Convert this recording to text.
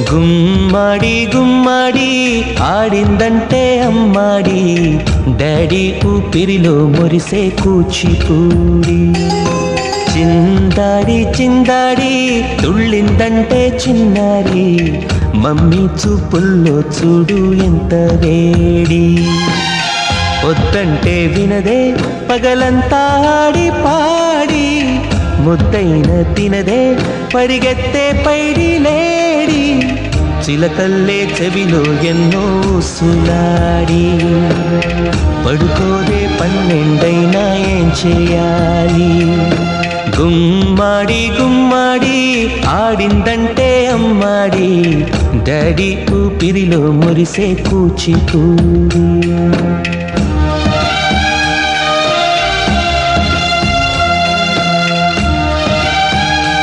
గుమ్మాడి గుమ్మాడి ఆడిందంటే అమ్మాడి, డాడీ ఊపిరిలో మురిసే కూచిపూడి. చిందాడి చిందాడి తుళ్ళిందంటే చిన్నారి, మమ్మీ చూపుల్లో చూడు ఎంత వేడి. వద్దంటే వినదే పగలంతా ఆడి పాడి, ముద్దైన తినదే పరిగెత్తే పైడి లేడి. చిలకల్లే చెవిలో ఎన్నో సులాడి, పడుకోదే పన్నెండైనా ఏం చేయాలి. గుమ్మాడి గుమ్మాడి ఆడిందంటే అమ్మాడి, డాడీ ఊపిరిలో మురిసే కూచిపూడి.